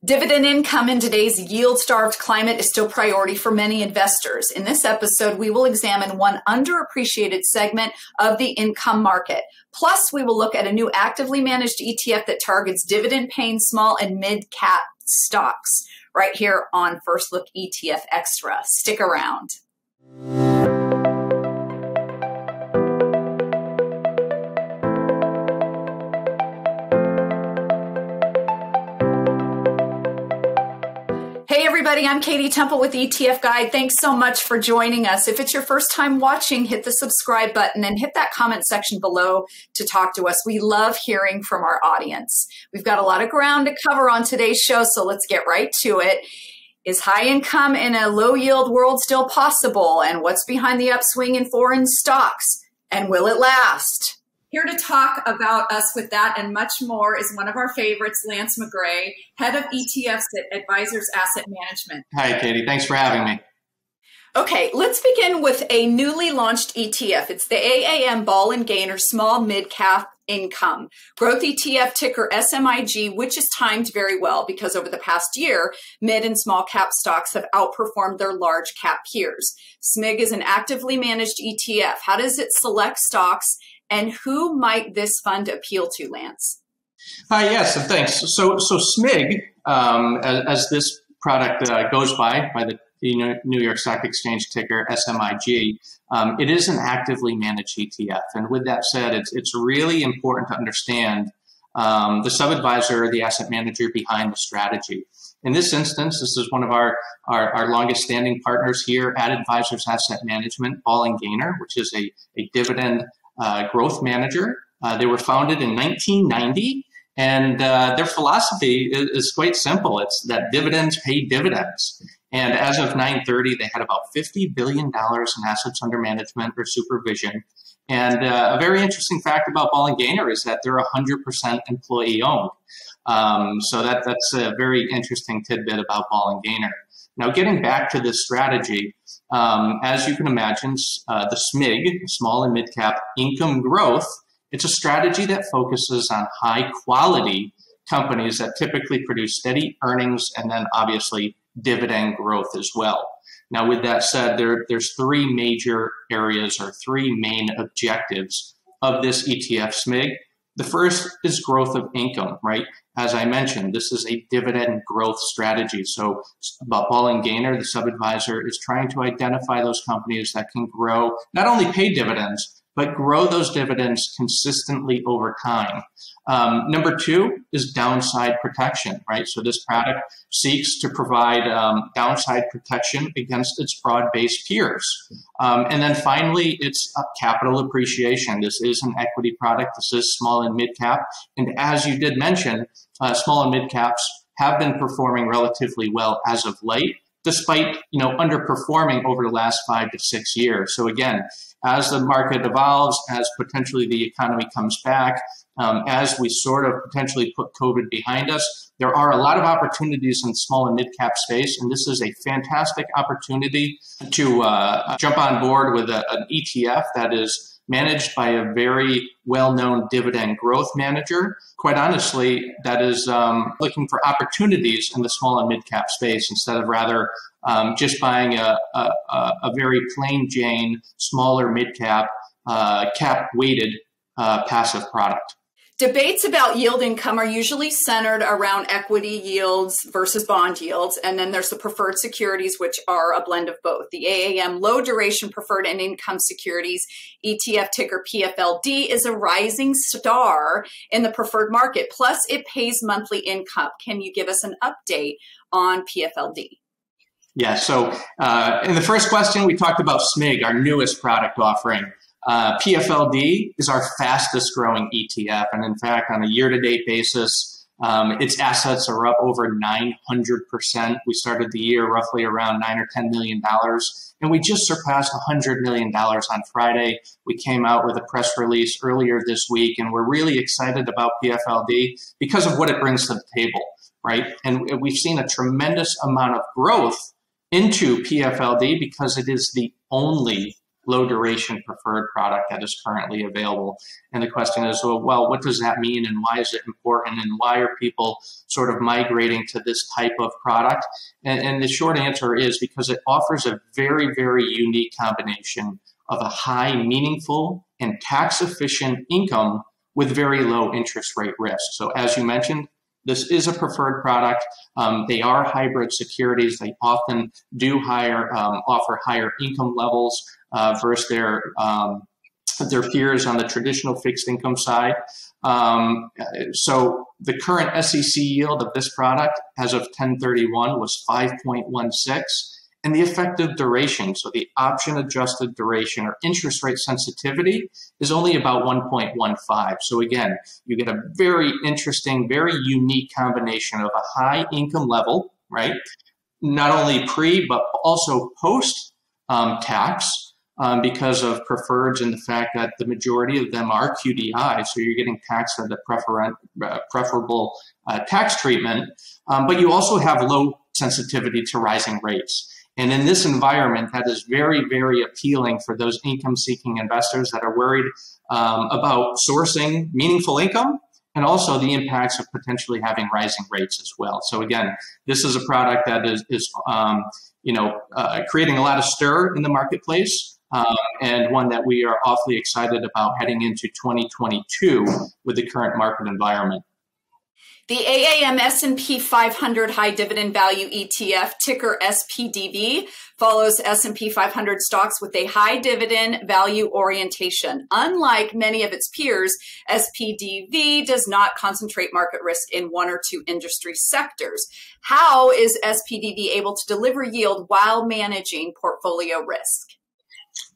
Dividend income in today's yield-starved climate is still priority for many investors. In this episode, we will examine one underappreciated segment of the income market. Plus, we will look at a new actively managed ETF that targets dividend-paying small and mid-cap stocks right here on First Look ETF Extra. Stick around. Hey everybody, I'm Katy Temple with ETF Guide. Thanks so much for joining us. If it's your first time watching, hit the subscribe button and hit that comment section below to talk to us. We love hearing from our audience. We've got a lot of ground to cover on today's show, so let's get right to it. Is high income in a low yield world still possible? And what's behind the upswing in foreign stocks? And will it last? Here to talk about us with that and much more is one of our favorites, Lance McGray, head of ETFs at Advisors Asset Management. Hi, Katy. Thanks for having me. Okay, let's begin with a newly launched ETF. It's the AAM Bahl and Gaynor Small Mid Cap Income Growth ETF, ticker SMIG, which is timed very well because over the past year, mid and small cap stocks have outperformed their large cap peers. SMIG is an actively managed ETF. How does it select stocks? And who might this fund appeal to, Lance? Yes, thanks. So SMIG, as this product goes by the New York Stock Exchange ticker SMIG, it is an actively managed ETF. And with that said, it's really important to understand the sub-advisor, the asset manager behind the strategy. In this instance, this is one of our longest standing partners here at Advisors Asset Management, Bahl and Gaynor, which is a dividend growth manager. They were founded in 1990, and their philosophy is quite simple. It's that dividends pay dividends. And as of 9/30, they had about $50 billion in assets under management or supervision. And a very interesting fact about Bahl and Gaynor is that they're 100% employee owned. So that's a very interesting tidbit about Bahl and Gaynor. Now, getting back to this strategy, as you can imagine, the SMIG, small and mid-cap income growth, it's a strategy that focuses on high-quality companies that typically produce steady earnings and then obviously dividend growth as well. Now, with that said, there's three major areas or three main objectives of this ETF SMIG. The first is growth of income, right? As I mentioned, this is a dividend growth strategy. So Bahl and Gaynor, the sub-advisor, is trying to identify those companies that can grow, not only pay dividends, but grow those dividends consistently over time. Number two is downside protection, right? So this product seeks to provide downside protection against its broad-based peers. And then finally, it's capital appreciation. This is an equity product. This is small and mid-cap. And as you did mention, small and mid-caps have been performing relatively well as of late, despite underperforming over the last 5 to 6 years. So again, as the market evolves, as potentially the economy comes back, as we sort of potentially put COVID behind us, there are a lot of opportunities in small and mid-cap space, and this is a fantastic opportunity to jump on board with an ETF that is managed by a very well-known dividend growth manager. Quite honestly, that is looking for opportunities in the small and mid-cap space instead of rather just buying a very plain Jane, smaller mid-cap, cap-weighted passive product. Debates about yield income are usually centered around equity yields versus bond yields. And then there's the preferred securities, which are a blend of both. The AAM low duration preferred and income securities ETF ticker PFLD is a rising star in the preferred market. Plus it pays monthly income. Can you give us an update on PFLD? Yeah, so in the first question, we talked about SMIG, our newest product offering. PFLD is our fastest growing ETF. And in fact, on a year-to-date basis, its assets are up over 900%. We started the year roughly around $9 or $10 million. And we just surpassed $100 million on Friday. We came out with a press release earlier this week, and we're really excited about PFLD because of what it brings to the table, right? And we've seen a tremendous amount of growth into PFLD because it is the only low duration preferred product that is currently available. And the question is, well, what does that mean and why is it important and why are people sort of migrating to this type of product? And the short answer is because it offers a very, very unique combination of a high, meaningful, and tax-efficient income with very low interest rate risk. So as you mentioned, this is a preferred product. They are hybrid securities. They often do offer higher income levels versus their peers on the traditional fixed income side. So the current SEC yield of this product as of 10/31 was 5.16. And the effective duration, so the option-adjusted duration or interest rate sensitivity, is only about 1.15. So again, you get a very interesting, very unique combination of a high income level, right? Not only pre, but also post tax because of preferreds and the fact that the majority of them are QDI, so you're getting taxed at the preferable tax treatment, but you also have low sensitivity to rising rates. And in this environment, that is very, very appealing for those income-seeking investors that are worried about sourcing meaningful income and also the impacts of potentially having rising rates as well. So again, this is a product that is creating a lot of stir in the marketplace and one that we are awfully excited about heading into 2022 with the current market environment. The AAM S&P 500 High Dividend Value ETF, ticker SPDV, follows S&P 500 stocks with a high dividend value orientation. Unlike many of its peers, SPDV does not concentrate market risk in one or two industry sectors. How is SPDV able to deliver yield while managing portfolio risk?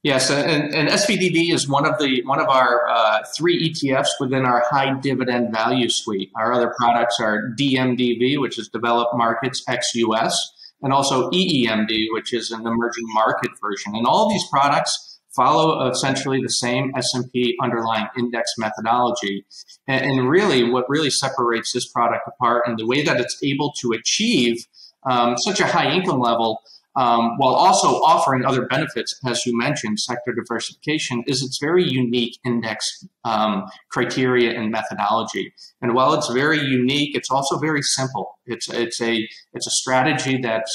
Yes, and SPDV is one of our 3 ETFs within our high dividend value suite. Our other products are DMDV, which is Developed Markets ex-US, and also EEMD, which is an emerging market version. And all these products follow essentially the same S&P underlying index methodology. And really, what really separates this product apart and the way that it's able to achieve such a high income level while also offering other benefits, as you mentioned, sector diversification, is its very unique index criteria and methodology. And while it's very unique, it's also very simple. It's a strategy that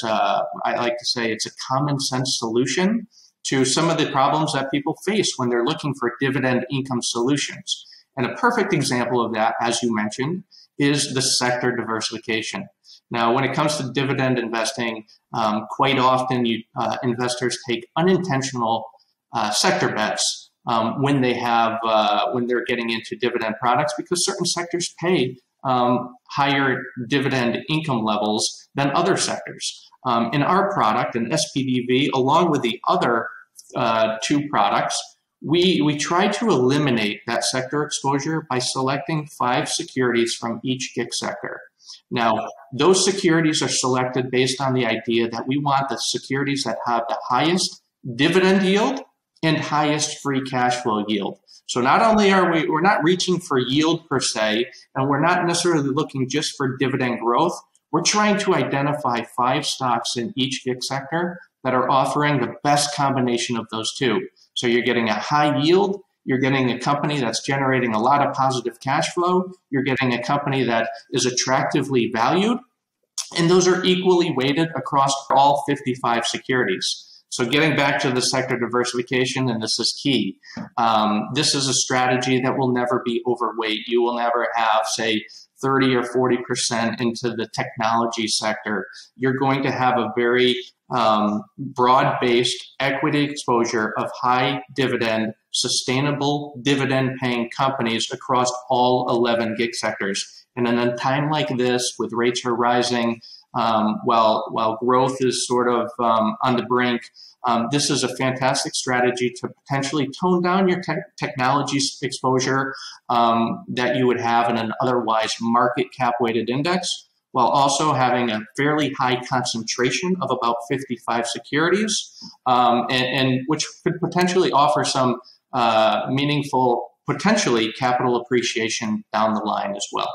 I like to say it's a common sense solution to some of the problems that people face when they're looking for dividend income solutions. And a perfect example of that, as you mentioned, is the sector diversification. Now, when it comes to dividend investing, quite often investors take unintentional sector bets when they're getting into dividend products because certain sectors pay higher dividend income levels than other sectors. In our product, in SPDV, along with the other 2 products, we try to eliminate that sector exposure by selecting 5 securities from each GIC sector. Now, those securities are selected based on the idea that we want the securities that have the highest dividend yield and highest free cash flow yield. So not only are we're not reaching for yield per se, and we're not necessarily looking just for dividend growth, we're trying to identify 5 stocks in each GIC sector that are offering the best combination of those 2. So you're getting a high yield, you're getting a company that's generating a lot of positive cash flow, you're getting a company that is attractively valued, and those are equally weighted across all 55 securities. So getting back to the sector diversification, and this is key, this is a strategy that will never be overweight. You will never have, say, 30 or 40% into the technology sector. You're going to have a very broad-based equity exposure of high dividend, sustainable dividend-paying companies across all 11 GIC sectors. And in a time like this, with rates are rising, while growth is sort of on the brink, this is a fantastic strategy to potentially tone down your technology exposure that you would have in an otherwise market cap weighted index, while also having a fairly high concentration of about 55 securities, and which could potentially offer some meaningful, potentially capital appreciation down the line as well.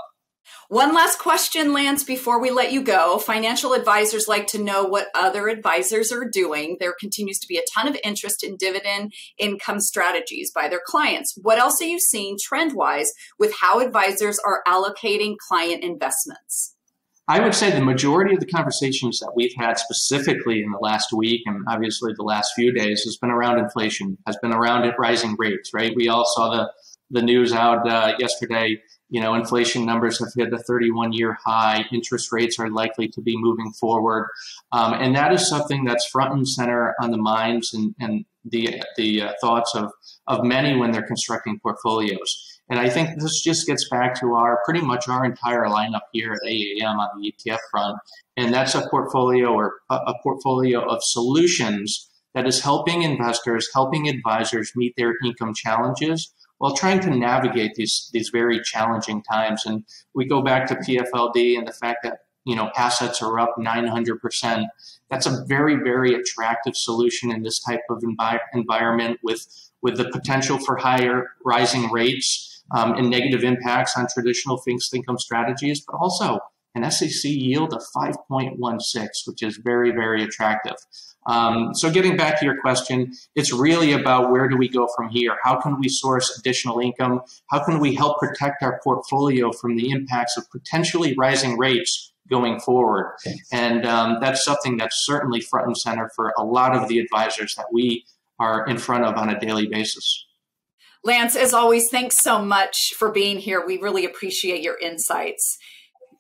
One last question, Lance, before we let you go. Financial advisors like to know what other advisors are doing. There continues to be a ton of interest in dividend income strategies by their clients. What else are you seeing trend-wise with how advisors are allocating client investments? I would say the majority of the conversations that we've had specifically in the last week and obviously the last few days has been around inflation, has been around rising rates, right? We all saw the news out yesterday. You know, inflation numbers have hit a 31-year high. Interest rates are likely to be moving forward. And that is something that's front and center on the minds and the thoughts of many when they're constructing portfolios. And I think this just gets back to pretty much our entire lineup here at AAM on the ETF front. And that's a portfolio of solutions that is helping investors, helping advisors meet their income challenges while trying to navigate these very challenging times. And we go back to PFLD and the fact that, you know, assets are up 900%. That's a very, very attractive solution in this type of environment with the potential for higher rising rates and negative impacts on traditional fixed income strategies, but also an SEC yield of 5.16, which is very, very attractive. So getting back to your question, it's really about where do we go from here? How can we source additional income? How can we help protect our portfolio from the impacts of potentially rising rates going forward? And that's something that's certainly front and center for a lot of the advisors that we are in front of on a daily basis. Lance, as always, thanks so much for being here. We really appreciate your insights.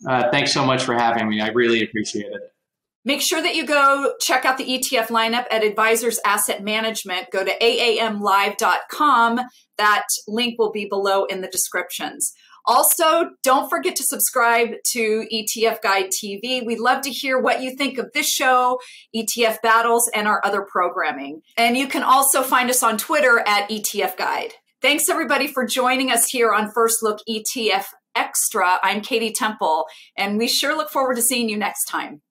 Thanks so much for having me. I really appreciate it. Make sure that you go check out the ETF lineup at Advisors Asset Management. Go to aamlive.com. That link will be below in the descriptions. Also, don't forget to subscribe to ETF Guide TV. We'd love to hear what you think of this show, ETF Battles, and our other programming. And you can also find us on Twitter at ETF Guide. Thanks, everybody, for joining us here on First Look ETF Extra. I'm Katy Temple, and we sure look forward to seeing you next time.